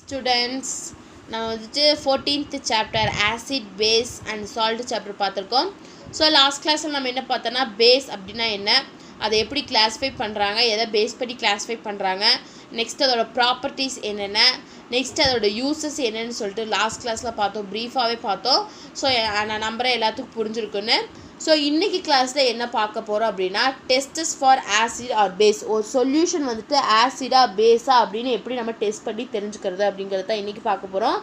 Students, நான் வந்துட்டு 14th chapter acid base and salt chapter பார்த்துருக்கோம். ஸோ லாஸ்ட் கிளாஸில் நம்ம என்ன பார்த்தோன்னா பேஸ் அப்படின்னா என்ன, அதை எப்படி கிளாஸிஃபை பண்ணுறாங்க, எதை பேஸ் பண்ணி கிளாஸிஃபை பண்ணுறாங்க, நெக்ஸ்ட் அதோட ப்ராப்பர்ட்டிஸ் என்னென்ன, நெக்ஸ்ட் அதோட யூசஸ் என்னென்னு சொல்லிட்டு லாஸ்ட் கிளாஸில் பார்த்தோம், ப்ரீஃபாகவே பார்த்தோம். ஸோ நான் நம்புகிறேன் எல்லாத்துக்கும் புரிஞ்சிருக்குன்னு. ஸோ இன்றைக்கி கிளாஸில் என்ன பார்க்க போகிறோம் அப்படின்னா tests for acid or base. ஒரு சொல்யூஷன் வந்துட்டு ஆசிடா பேஸா அப்படின்னு எப்படி நம்ம டெஸ்ட் பண்ணி தெரிஞ்சுக்கிறது அப்படிங்கிறது தான் இன்றைக்கி பார்க்க போகிறோம்.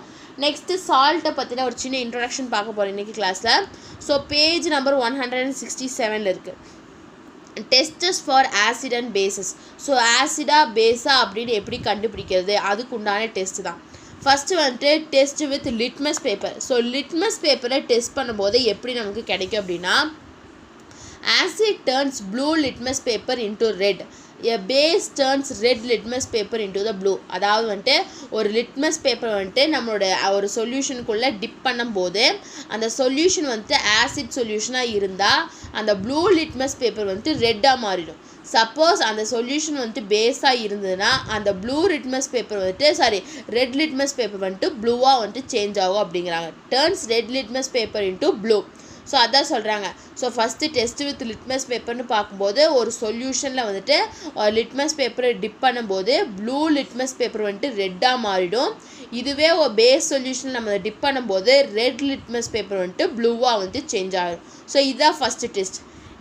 நெக்ஸ்ட்டு சால்ட்டை பற்றின ஒரு சின்ன இன்ட்ரொடக்ஷன் பார்க்க போகிறோம் இன்றைக்கி கிளாஸில். ஸோ பேஜ் நம்பர் 167 இருக்குது. Tests for acid and bases. So ஆசிடா பேஸா அப்படின்னு எப்படி கண்டுபிடிக்கிறது, அதுக்கு உண்டான டெஸ்ட்டு தான். ஃபஸ்ட்டு வந்துட்டு test with litmus paper. So litmus பேப்பரை டெஸ்ட் பண்ணும்போது எப்படி நமக்கு கிடைக்கும் அப்படின்னா acid turns blue litmus paper into red, a base turns red litmus paper into the blue. அதாவது வந்துட்டு ஒரு லிட்மஸ் பேப்பர் வந்துட்டு நம்மளோட ஒரு சொல்யூஷனுக்குள்ளே டிப் பண்ணும்போது அந்த சொல்யூஷன் வந்துட்டு ஆசிட் சொல்யூஷனாக இருந்தால் அந்த ப்ளூ லிட்மஸ் பேப்பர் வந்துட்டு ரெட்டாக மாறிடும். சப்போஸ் அந்த சொல்யூஷன் வந்துட்டு பேஸாக இருந்ததுன்னா அந்த ப்ளூ லிட்மஸ் பேப்பர் வந்துட்டு ரெட் லிட்மஸ் பேப்பர் வந்துட்டு ப்ளூவாக வந்துட்டு சேஞ்ச் ஆகும் அப்படிங்கிறாங்க. Turns red litmus paper into blue. So அதான் சொல்கிறாங்க. So first test with litmus பேப்பர்னு பார்க்கும்போது ஒரு சொல்யூஷனில் வந்துட்டு லிட்மஸ் பேப்பரை டிப் பண்ணும்போது ப்ளூ லிட்மஸ் பேப்பர் வந்துட்டு ரெட்டாக மாறிடும். இதுவே ஒரு பேஸ் சொல்யூஷனில் நம்ம டிப் பண்ணும்போது ரெட் லிட்மஸ் பேப்பர் வந்துட்டு ப்ளூவாக வந்துட்டு சேஞ்ச் ஆகிடும். ஸோ இதுதான் first test.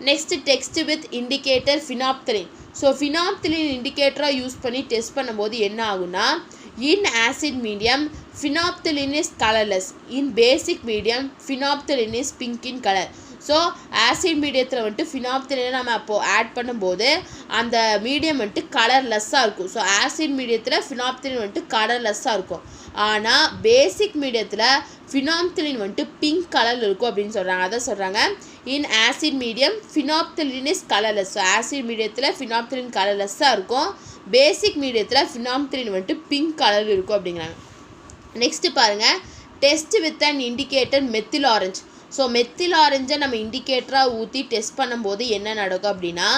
Next test with indicator phenolphthalein. So phenolphthalein இண்டிகேட்டராக யூஸ் பண்ணி டெஸ்ட் பண்ணும்போது என்ன ஆகுனா in acid medium phenolphthalein is colorless, in basic medium phenolphthalein is pink in color. So acid மீடியத்தில் வந்துட்டு ஃபினாப்தலினை நம்ம அப்போது ஆட் பண்ணும்போது அந்த மீடியம் வந்துட்டு கலர்லெஸ்ஸாக இருக்கும். ஸோ ஆசிட் மீடியத்தில் ஃபினாப்தலின் வந்துட்டு கலர்லெஸ்ஸாக இருக்கும். ஆனால் பேசிக் மீடியத்தில் ஃபினாப்தலின் வந்துட்டு பிங்க் கலரில் இருக்கும் அப்படின்னு சொல்கிறாங்க. அதான் சொல்கிறாங்க இன் acid medium phenolphthalein is colorless. So acid மீடியத்தில் ஃபினாப்தலின் கலர்லெஸ்ஸாக இருக்கும், பேசிக் மீடியத்தில் ஃபினாப்தலின் வந்துட்டு பிங்க் கலரில் இருக்கும் அப்படிங்கிறாங்க. நெக்ஸ்ட்டு பாருங்கள் test with and indicator methyl orange. So methyl ஆரஞ்சை நம்ம இண்டிகேட்டராக ஊற்றி டெஸ்ட் பண்ணும்போது என்ன நடக்கும் அப்படின்னா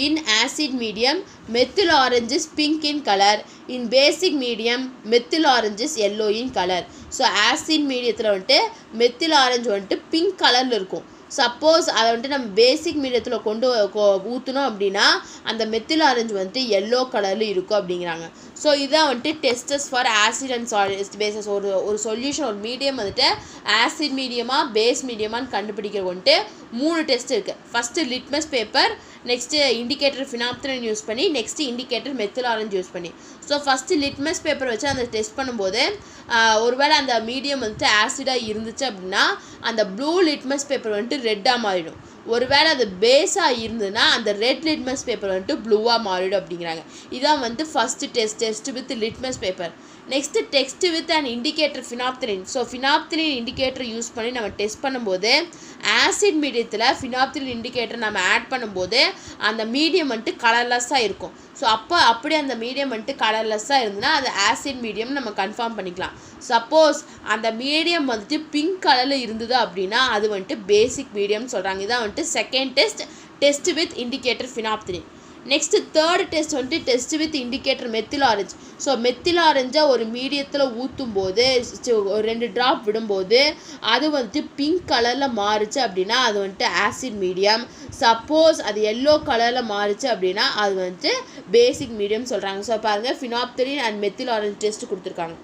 in acid medium methyl orange is pink in colour, in basic medium methyl orange is yellow in colour. So acid மீடியத்தில் வந்துட்டு மெத்தில் ஆரஞ்சு வந்துட்டு பிங்க் கலரில் இருக்கும். சப்போஸ் அதை வந்துட்டு நம்ம பேசிக் மீடியத்தில் கொண்டு ஊற்றணும் அப்படின்னா அந்த மெத்தில் ஆரஞ்சு வந்துட்டு எல்லோ கலரில் இருக்கும் அப்படிங்கிறாங்க. ஸோ இதான் வந்துட்டு tests for acid and salt bases. ஒரு சொல்யூஷன் ஒரு மீடியம் வந்துட்டு ஆசிட் மீடியமாக பேஸ் மீடியமானு கண்டுபிடிக்கிற வந்துட்டு 3 டெஸ்ட் இருக்குது. First litmus paper, next indicator phenolphthalein use பண்ணி, next indicator methyl orange use பண்ணி. ஸோ ஃபஸ்ட்டு லிட்மஸ் பேப்பர் வச்சு அந்த டெஸ்ட் பண்ணும்போது ஒருவேளை அந்த மீடியம் வந்துட்டு ஆசிடாக இருந்துச்சு அப்படின்னா அந்த ப்ளூ லிட்மஸ் பேப்பர் வந்துட்டு ரெட்டாக மாறிடும். ஒருவேளை அது பேஸாக இருந்ததுன்னா அந்த ரெட் லிட்மஸ் பேப்பர் வந்துட்டு ப்ளூவாக மாறிடும் அப்படிங்கிறாங்க. இதான் வந்து first test with litmus paper. Next test with and indicator phenolphthalein. So phenolphthalein indicator use பண்ணி நம்ம டெஸ்ட் பண்ணும்போது ஆசிட் மீடியத்தில் ஃபினாப்தலின் இண்டிகேட்டர் நம்ம ஆட் பண்ணும்போது அந்த மீடியம் வந்துட்டு கலர்லெஸ்ஸாக இருக்கும். ஸோ அப்படி அந்த மீடியம் வந்துட்டு கலர்லெஸ்ஸாக இருந்ததுன்னா அது ஆசிட் மீடியம் நம்ம கன்ஃபார்ம் பண்ணிக்கலாம். சப்போஸ் அந்த மீடியம் வந்துட்டு பிங்க் கலரில் இருந்தது அப்படின்னா அது வந்துட்டு பேசிக் மீடியம்னு சொல்கிறாங்க. இதான் வந்துட்டு second test with indicator phenolphthalein. Next third test வந்துட்டு test with indicator methyl orange. So methyl ஆரஞ்சை ஒரு மீடியத்தில் ஊற்றும் போது 2 ட்ராப் விடும்போது அது வந்துட்டு பிங்க் கலரில் மாறுச்சு அப்படின்னா அது வந்துட்டு ஆசிட் மீடியம். சப்போஸ் அது எல்லோ கலரில் மாறுச்சு அப்படின்னா அது வந்துட்டு பேசிக் மீடியம் சொல்கிறாங்க. ஸோ பாருங்கள் phenolphthalein and methyl orange test கொடுத்துருக்காங்க.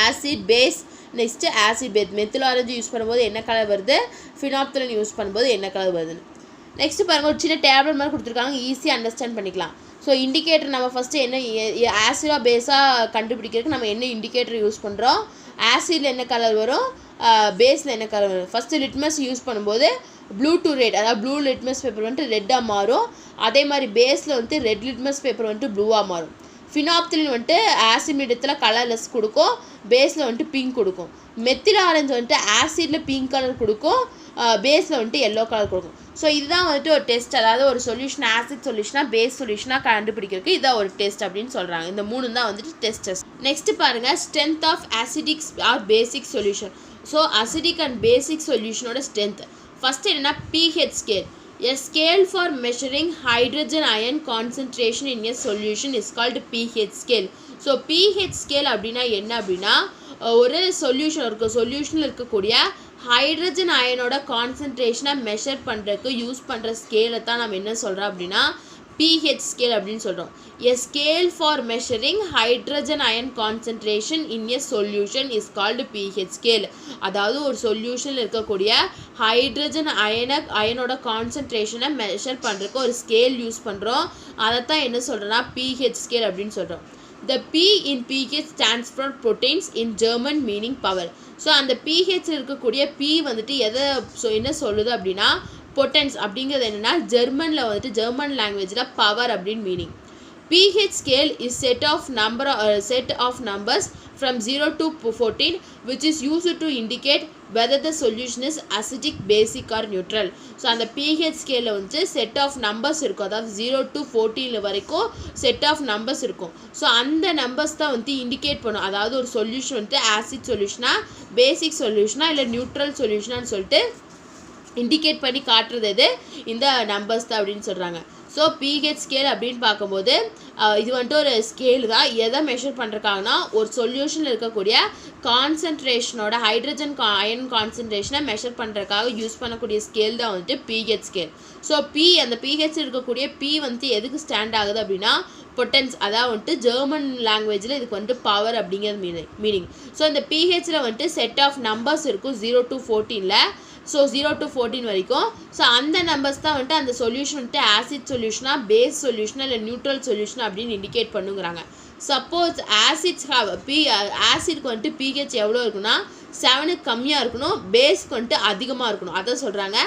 Acid base, next acid base. Methyl orange use பண்ணும்போது என்ன கலர் வருது, ஃபினாப்தலின் யூஸ் பண்ணும்போது என்ன கலர் வருதுன்னு. நெக்ஸ்ட்டு பாருங்கள் ஒரு சின்ன டேப்லெட் மாதிரி கொடுத்துருக்காங்க, ஈஸியாக அண்டர்ஸ்டாண்ட் பண்ணிக்கலாம். ஸோ இண்டிகேட்டர் நம்ம ஃபஸ்ட்டு என்ன ஆசிடாக பேஸாக கண்டுபிடிக்கிறதுக்கு நம்ம என்ன இண்டிகேட்டர் யூஸ் பண்ணுறோம், ஆசிடில் என்ன கலர் வரும், பேஸில் என்ன கலர் வரும். ஃபஸ்ட்டு லிட்மஸ் யூஸ் பண்ணும்போது ப்ளூ டு ரெட், அதாவது ப்ளூ லிட்மஸ் பேப்பர் வந்துட்டு ரெட்டாக மாறும். அதே மாதிரி பேஸில் வந்துட்டு ரெட் லிட்மஸ் பேப்பர் வந்துட்டு ப்ளூவாக மாறும். ஃபினாப்தலின் வந்துட்டு ஆசிட் மீடியத்தில் கலர்லெஸ் கொடுக்கும், பேஸில் வந்துட்டு பிங்க் கொடுக்கும். மெத்தில் ஆரஞ்சு வந்துட்டு ஆசிடில் பிங்க் கலர் கொடுக்கும், பேஸில் வந்துட்டு எல்லோ கலர் கொடுக்கும். ஸோ இதுதான் வந்துட்டு ஒரு டெஸ்ட். அதாவது ஒரு சொல்யூஷன் ஆசிட் சொல்யூஷனாக பேஸ் சொல்யூஷனாக கண்டுபிடிக்கிறதுக்கு இதான் ஒரு டெஸ்ட் அப்படின்னு சொல்கிறாங்க. இந்த 3 தான் வந்துட்டு டெஸ்ட். நெக்ஸ்ட் பாருங்கள் strength of acidic or basic solution. So acidic and basic சொல்யூஷனோட ஸ்ட்ரென்த் ஃபஸ்ட்டு என்னென்னா pH scale. A scale for measuring hydrogen ion concentration in a solution is called pH scale. So pH scale அப்படின்னா என்ன அப்படின்னா ஒரு சொல்யூஷனில் இருக்கக்கூடிய hydrogen அயனோட கான்சன்ட்ரேஷனை மெஷர் பண்ணுறதுக்கு யூஸ் பண்ணுற ஸ்கேலை தான் நம்ம என்ன சொல்கிறோம் அப்படின்னா pH scale அப்படின்னு சொல்கிறோம். A scale for measuring hydrogen ion concentration in a solution is called pH scale. அதாவது ஒரு சொல்யூஷனில் இருக்கக்கூடிய ஹைட்ரஜன் அயனோட கான்சன்ட்ரேஷனை மெஷர் பண்ணுறதுக்கு ஒரு ஸ்கேல் யூஸ் பண்ணுறோம். அதைத்தான் என்ன சொல்கிறோன்னா pH scale அப்படின்னு சொல்கிறோம். The P in pH stands for proteins in German meaning power. So அந்த pH இருக்கக்கூடிய P வந்துட்டு என்ன சொல்லுது அப்படின்னா பொட்டன்ஸ் அப்படிங்கிறது என்னென்னா ஜெர்மன் லாங்குவேஜில் பவர் அப்படின்னு meaning. pH scale is set of numbers from 0 to 14 which is used to indicate whether the solution is acidic, basic or neutral. So அந்த pH scale வந்து செட் ஆஃப் நம்பர்ஸ் இருக்கும், அதாவது 0 to 14 வரைக்கும் set of numbers இருக்கும். So அந்த numbers தான் வந்து indicate பண்ணும், அதாவது ஒரு சொல்யூஷன் வந்து ஆசிட் சொல்யூஷனா, பேசிக் சொல்யூஷனா இல்லை நியூட்ரல் சொல்யூஷனான்னு சொல்லிட்டு இண்டிகேட் பண்ணி காட்டுறது எது இந்த நம்பர்ஸ் தான் அப்படின்னு சொல்கிறாங்க. ஸோ pH ஸ்கேல் அப்படின்னு பார்க்கும்போது இது வந்துட்டு ஒரு ஸ்கேல் தான். எதை மெஷர் பண்ணுறக்காங்கன்னா ஒரு சொல்யூஷனில் இருக்கக்கூடிய கான்சன்ட்ரேஷனோட ஹைட்ரஜன் அயன் கான்சன்ட்ரேஷனை மெஷர் பண்ணுறதுக்காக யூஸ் பண்ணக்கூடிய ஸ்கேல் தான் வந்துட்டு pH ஸ்கேல். ஸோ அந்த pH இருக்கக்கூடிய P வந்துட்டு எதுக்கு ஸ்டாண்ட் ஆகுது அப்படின்னா பொட்டன்ஸ், அதாவது வந்துட்டு ஜெர்மன் லாங்குவேஜில் இதுக்கு வந்துட்டு பவர் அப்படிங்கிறது மீனிங். ஸோ இந்த pHல வந்துட்டு செட் ஆஃப் நம்பர்ஸ் இருக்கும் 0 to 14. ஸோ 0 to 14 வரைக்கும். ஸோ அந்த நம்பர்ஸ் தான் வந்துட்டு அந்த சொல்யூஷன் வந்துட்டு ஆசிட் சொல்யூஷனா, பேஸ் சொல்யூஷனா இல்லை நியூட்ரல் சொல்யூஷனா அப்படின்னு இண்டிகேட் பண்ணுங்கிறாங்க. சப்போஸ் ஆசிட்க்கு வந்துட்டு pH எவ்வளோ இருக்குன்னா 7க்கு கம்மியாக இருக்கணும், பேஸ்க்கு வந்துட்டு அதிகமாக இருக்கணும். அதை சொல்கிறாங்க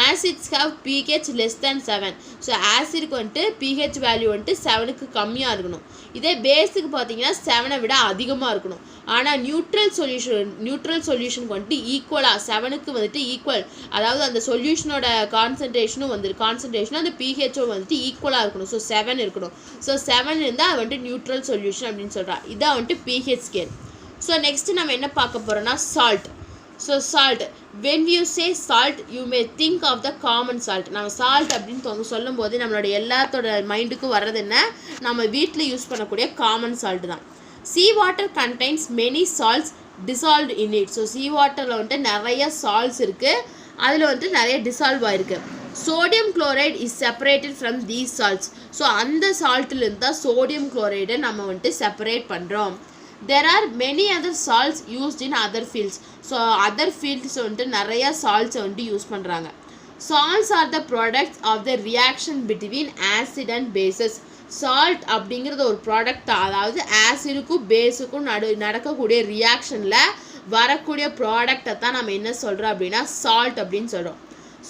acids have pH less than 7. So ஆசிட்க்கு வந்துட்டு pH வேல்யூ வந்துட்டு 7க்கு கம்மியாக இருக்கணும். இதே பேஸுக்கு பார்த்தீங்கன்னா 7ஐ விட அதிகமாக இருக்கணும். ஆனால் நியூட்ரல் சொல்யூஷனுக்கு வந்துட்டு ஈக்குவலாக 7க்கு வந்துட்டு ஈக்குவல், அதாவது அந்த சொல்யூஷனோட கான்சன்ட்ரேஷனும் அந்த pHஓ வந்துட்டு ஈக்குவலாக இருக்கணும். ஸோ 7 இருக்கணும். ஸோ 7 இருந்தால் வந்துட்டு நியூட்ரல் சொல்யூஷன் அப்படின்னு சொல்கிறாங்க. இதான் வந்துட்டு pH ஸ்கேல். ஸோ நெக்ஸ்ட்டு நம்ம என்ன பார்க்க போகிறோன்னா salt. So salt, when you say salt you may think of the common salt. நம்ம சால்ட் அப்படின்னு சொல்லும் போது நம்மளோட எல்லாத்தோட மைண்டுக்கும் வர்றது என்ன, நம்ம வீட்டில் யூஸ் பண்ணக்கூடிய காமன் சால்ட் தான். sea water contains many salts dissolved in it. So sea waterல வந்துட்டு நிறைய சால்ட்ஸ் இருக்குது, அதில் வந்துட்டு நிறைய டிசால்வ் ஆகிருக்கு. Sodium chloride is separated from these salts. So அந்த சால்ட்டிலேருந்து தான் சோடியம் குளோரைடை நம்ம வந்துட்டு செப்பரேட் பண்ணுறோம். There are many other salts used in other fields. So other fields வந்துட்டு நிறையா சால்ட்ஸை வந்துட்டு யூஸ் பண்ணுறாங்க. Salts are the products of the reaction between acid and bases. Salt அப்படிங்கிறது ஒரு ப்ராடக்ட், அதாவது ஆசிடுக்கும் பேஸுக்கும் நடக்கக்கூடிய ரியாக்ஷனில் வரக்கூடிய ப்ராடக்டை தான் நம்ம என்ன சொல்கிறோம் அப்படின்னா சால்ட் அப்படின்னு சொல்கிறோம்.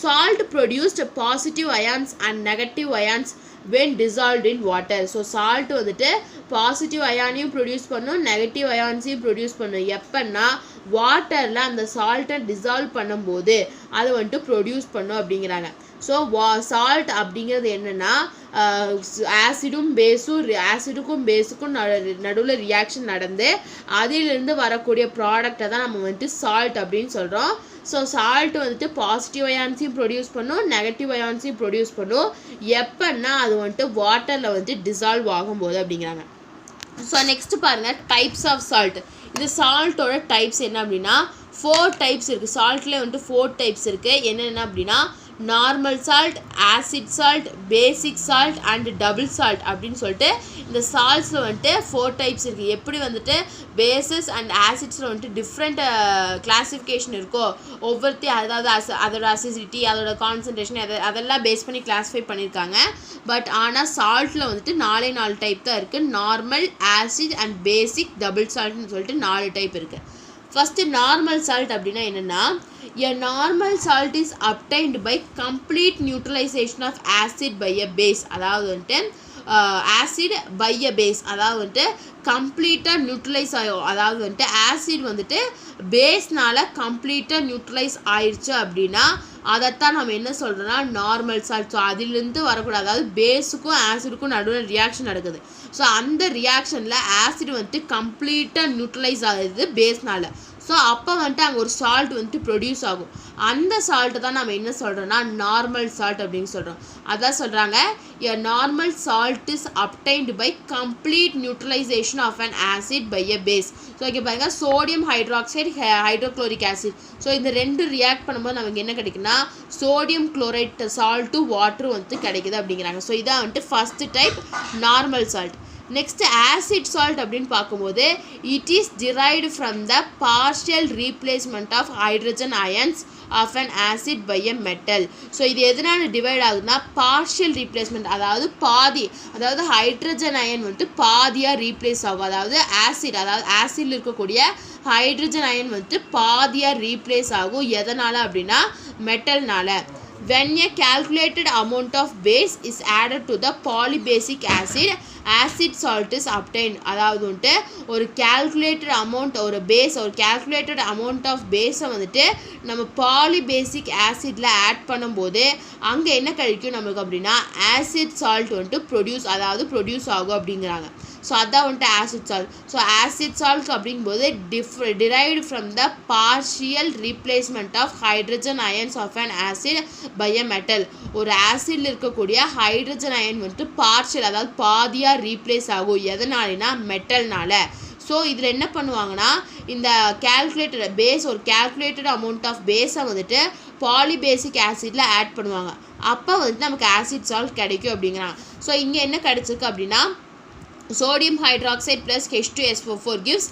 Salt produced positive ions and negative ions when dissolved in water. So salt வந்துட்டு பாசிட்டிவ் அயானையும் ப்ரொடியூஸ் பண்ணும், நெகட்டிவ் அயான்ஸையும் ப்ரொடியூஸ் பண்ணும். எப்பன்னா வாட்டரில் அந்த சால்ட்டை டிசால்வ் பண்ணும்போது அதை வந்துட்டு ப்ரொடியூஸ் பண்ணும் அப்படிங்கிறாங்க. ஸோ சால்ட் அப்படிங்கிறது என்னென்னா ஆசிடுக்கும் பேஸுக்கும் நடுவில் ரியாக்ஷன் நடந்து அதிலிருந்து வரக்கூடிய ப்ராடக்டை தான் நம்ம வந்துட்டு சால்ட் அப்படின்னு சொல்கிறோம். ஸோ சால்ட் வந்துட்டு பாசிட்டிவ் அயான்ஸையும் ப்ரொடியூஸ் பண்ணும், நெகட்டிவ் அயான்ஸையும் ப்ரொடியூஸ் பண்ணும். எப்பன்னா அது வந்துட்டு வாட்டரில் வந்துட்டு டிசால்வ் ஆகும்போது அப்படிங்கிறாங்க. ஸோ நெக்ஸ்ட்டு பாருங்கள் டைப்ஸ் ஆஃப் சால்ட். இந்த சால்ட்டோட டைப்ஸ் என்ன அப்படின்னா 4 டைப்ஸ் இருக்குது. சால்ட்லேயே வந்துட்டு 4 டைப்ஸ் இருக்குது. என்னென்ன அப்படின்னா normal salt, acid salt, basic salt and double salt அப்படின்னு சொல்லிட்டு இந்த சால்ட்ஸில் வந்துட்டு 4 டைப்ஸ் இருக்குது. எப்படி வந்துட்டு பேசஸ் அண்ட் ஆசிட்ஸில் வந்துட்டு டிஃப்ரெண்ட் கிளாஸிஃபிகேஷன் இருக்கோ ஒவ்வொருத்தையும், அதாவது அதோட அசிடிட்டி, அதோட கான்சன்ட்ரேஷன் அதெல்லாம் பேஸ் பண்ணி கிளாஸிஃபை பண்ணியிருக்காங்க. பட் ஆனால் சால்ட்டில் வந்துட்டு 4 டைப் தான் இருக்குது. Normal, acid and basic, double சால்ட்னு சொல்லிட்டு 4 டைப் இருக்குது. ஃபஸ்ட்டு நார்மல் சால்ட் அப்படின்னா என்னென்னா a normal salt is obtained by complete neutralization of acid by a base. அதாவது வந்துட்டு ஆசிட் பை அ பேஸ், அதாவது வந்துட்டு கம்ப்ளீட்டாக நியூட்ரலைஸ் ஆகும். அதாவது வந்துட்டு ஆசிட் வந்துட்டு பேஸ்னால் கம்ப்ளீட்டாக நியூட்ரலைஸ் ஆயிடுச்சு அப்படின்னா அதைத்தான் நம்ம என்ன சொல்கிறோன்னா நார்மல் சால்ட். ஸோ அதிலிருந்து வரக்கூடாது, அதாவது பேஸுக்கும் ஆசிடுக்கும் நடுவில் ரியாக்ஷன் நடக்குது. ஸோ அந்த ரியாக்ஷனில் ஆசிட் வந்துட்டு கம்ப்ளீட்டாக நியூட்ரலைஸ் ஆகுது பேஸ்னால். ஸோ ஸோ அப்போ வந்துட்டு அங்கே ஒரு சால்ட் வந்துட்டு ப்ரொடியூஸ் ஆகும். அந்த சால்ட்டு தான் நம்ம என்ன சொல்கிறோன்னா நார்மல் சால்ட் அப்படின்னு சொல்கிறோம். அதான் சொல்கிறாங்க a normal salt is obtained by complete neutralization of an acid by a base. So இங்கே பாருங்கள் sodium hydroxide hydrochloric acid. So இந்த ரெண்டு ரியாக்ட் பண்ணும்போது நமக்கு என்ன கிடைக்குன்னா சோடியம் குளோரைட் சால்ட்டு வாட்டர் வந்துட்டு கிடைக்குது அப்படிங்கிறாங்க. ஸோ இதான் வந்துட்டு first type normal salt. Next acid salt அப்படின்னு பார்க்கும்போது it is derived from the partial replacement of hydrogen ions of an acid by a metal. So இது எதனால் டிவைட் ஆகுதுன்னா பார்ஷியல் ரீப்ளேஸ்மெண்ட், அதாவது பாதி, அதாவது ஹைட்ரஜன் அயன் வந்துட்டு பாதியாக ரீப்ளேஸ் ஆகும். அதாவது ஆசிடில் இருக்கக்கூடிய ஹைட்ரஜன் அயன் வந்துட்டு பாதியாக ரீப்ளேஸ் ஆகும். எதனால் அப்படின்னா மெட்டல்னால. When a calculated amount of base is added to the polybasic acid salt is obtained. அதாவது வந்துட்டு ஒரு calculated amount of base வந்துட்டு நம்ம பாலிபேசிக் ஆசிட்ல ஆட் பண்ணும்போது அங்கே என்ன கிடைக்கும் நமக்கு அப்படின்னா ஆசிட் சால்ட் வந்துட்டு ப்ரொடியூஸ் ஆகும் அப்படிங்கிறாங்க. ஸோ அதான் வந்துட்டு acid salt. So acid salt அப்படிங்கும்போது derived from the partial replacement of hydrogen ions of an acid by a metal. ஒரு ஆசிடில் இருக்கக்கூடிய ஹைட்ரஜன் அயன் வந்துட்டு பார்ஷியல், அதாவது பாதியாக ரீப்ளேஸ் ஆகும். எதனாலனா மெட்டல்னால. ஸோ இதில் என்ன பண்ணுவாங்கன்னா இந்த ஒரு கேல்குலேட்டட் அமௌண்ட் ஆஃப் பேஸை வந்துட்டு பாலிபேசிக் ஆசிடில் ஆட் பண்ணுவாங்க. அப்போ வந்துட்டு நமக்கு ஆசிட் சால்ட் கிடைக்கும் அப்படிங்கிறாங்க. ஸோ இங்கே என்ன கிடைச்சிருக்கு அப்படின்னா sodium hydroxide plus H2SO4 gives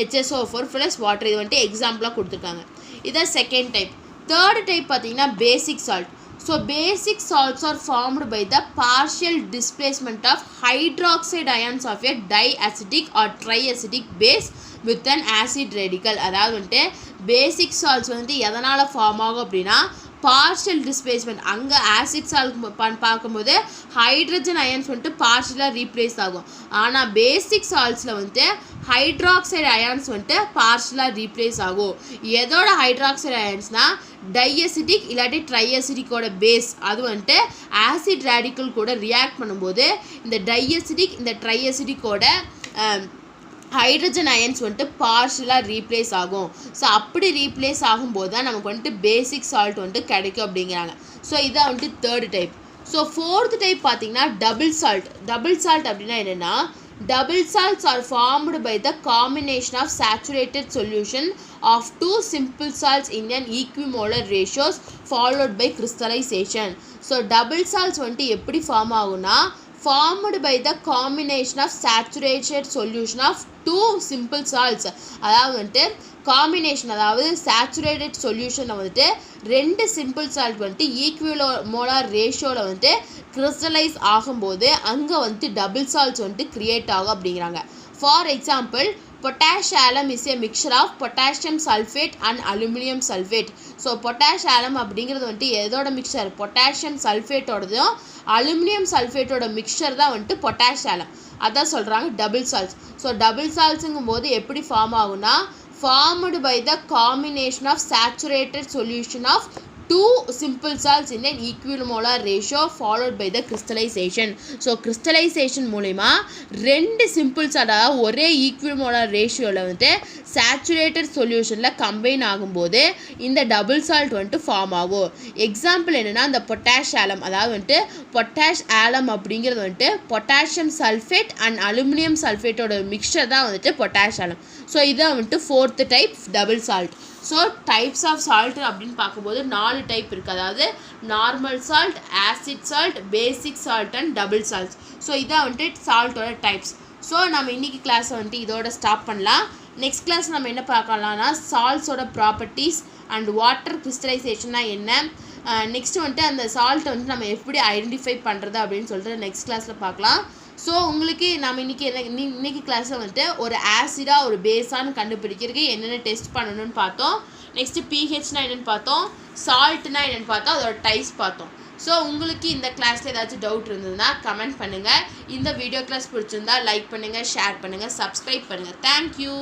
NaHSO4 plus water. இது வந்துட்டு எக்ஸாம்பிளாக கொடுத்துருக்காங்க. இதான் செகண்ட் டைப். தேர்ட் டைப் பார்த்தீங்கன்னா பேசிக் salt. So basic salts are formed by the partial displacement of hydroxide ions of a diacetic or triacetic base with an acid radical. அதாவது வந்துட்டு பேசிக் salts வந்துட்டு எதனால் ஃபார்ம் ஆகும் அப்படின்னா பார்ஷியல் டிஸ்பிளேஸ்மெண்ட். அங்கே acid salt பார்க்கும்போது hydrogen ions வந்துட்டு பார்ஷியலாக replace ஆகும். ஆனால் பேசிக் சால்ட்ஸில் வந்துட்டு ஹைட்ராக்சைடு அயான்ஸ் வந்துட்டு பார்ஷியலாக ரீப்ளேஸ் ஆகும். எதோட ஹைட்ராக்சைடு அயான்ஸ்னால் டையசிட்டிக் இல்லாட்டி ட்ரையசிட்டிக்கோட பேஸ் அது வந்துட்டு ஆசிட் ரேடிக்கல் கூட ரியாக்ட் பண்ணும்போது இந்த டையசிட்டிக் இந்த ட்ரையசிட்டிக்கோட ஹைட்ரஜன் அயன்ஸ் வந்துட்டு பார்ஷியலாக ரீப்ளேஸ் ஆகும். ஸோ அப்படி ரீப்ளேஸ் ஆகும்போது தான் நமக்கு வந்துட்டு பேசிக் சால்ட் வந்துட்டு கிடைக்கும் அப்படிங்கிறாங்க. ஸோ இதான் வந்துட்டு third type. So fourth type பார்த்தீங்கன்னா டபுள் சால்ட். டபுள் சால்ட் அப்படின்னா என்னென்னா double salts are formed by the combination of saturated solution of two simple salts in an equimolar ratios followed by crystallization. So double salts வந்துட்டு எப்படி form ஆகும்னா formed by the combination of saturated solution of two simple salts. அதாவது வந்துட்டு combination, அதாவது saturated சொல்யூஷனை வந்துட்டு ரெண்டு simple salt வந்துட்டு ஈக்குவலோமோலார் ரேஷியோவில் வந்துட்டு கிறிஸ்டலைஸ் ஆகும்போது அங்கே வந்துட்டு டபுள் சால்ட்ஸ் வந்துட்டு கிரியேட் ஆகும் அப்படிங்கிறாங்க. For example potash alum is a mixture of potassium sulfate and aluminum sulfate. So potash alum அப்படிங்கிறது வந்துட்டு எதோட மிக்சர், பொட்டாசியம் சல்ஃபேட்டோடதும் அலுமினியம் சல்ஃபேட்டோட மிக்சர் தான் வந்துட்டு பொட்டாஷ் ஆலம். அதான் சொல்கிறாங்க டபுள் சால்ட்ஸ். ஸோ டபுள் சால்ட்ஸுங்கும் போது எப்படி ஃபார்ம் ஆகும்னா formed by the combination of saturated solution of two simple salts in an equimolar ratio followed by the crystallization. So crystallization மூலமா ரெண்டு simple salt அதாவது ஒரே equimolar ratioவில் வந்துட்டு saturated solutionல கம்பைன் ஆகும்போது இந்த டபுள் சால்ட் வந்துட்டு ஃபார்ம் ஆகும். எக்ஸாம்பிள் என்னென்னா இந்த பொட்டாஷ் ஆலம், அதாவது வந்துட்டு பொட்டாஷ் ஆலம் அப்படிங்கிறது வந்துட்டு பொட்டாசியம் சல்ஃபேட் அண்ட் அலுமினியம் சல்ஃபேட்டோட மிக்சர் தான் வந்துட்டு பொட்டாஷ் ஆலம். ஸோ இதான் வந்துட்டு fourth type double salt. So types of salt அப்படின்னு பார்க்கும்போது 4 டைப் இருக்குது. அதாவது normal salt, acid salt, basic salt and double salts. So இதான் வந்துட்டு சால்ட்டோட டைப்ஸ். ஸோ நம்ம இன்றைக்கி கிளாஸை வந்துட்டு இதோட ஸ்டாப் பண்ணலாம். நெக்ஸ்ட் கிளாஸ் நம்ம என்ன பார்க்கலாம்னா சால்ட்ஸோட ப்ராப்பர்ட்டிஸ் அண்ட் வாட்டர் கிறிஸ்டலைசேஷன்னா என்ன, நெக்ஸ்ட் வந்துட்டு அந்த சால்ட்டை வந்துட்டு நம்ம எப்படி ஐடென்டிஃபை பண்ணுறது அப்படின்னு சொல்லிட்டு நெக்ஸ்ட் கிளாஸில் பார்க்கலாம். ஸோ உங்களுக்கு நம்ம இன்றைக்கி கிளாஸில் வந்துட்டு ஒரு ஆசிடாக ஒரு பேஸான்னு கண்டுபிடிக்கிறதுக்கு என்னென்ன டெஸ்ட் பண்ணணும்னு பார்த்தோம். நெக்ஸ்ட்டு பிஹெச்னா என்னென்னு பார்த்தோம், சால்ட்னா என்னென்னு பார்த்தோம், அதோட டைப்ஸ் பார்த்தோம். ஸோ உங்களுக்கு இந்த கிளாஸில் ஏதாச்சும் டவுட் இருந்ததுன்னா கமெண்ட் பண்ணுங்கள். இந்த வீடியோ கிளாஸ் பிடிச்சிருந்தா லைக் பண்ணுங்கள், ஷேர் பண்ணுங்கள், சப்ஸ்கிரைப் பண்ணுங்கள். தேங்க்யூ.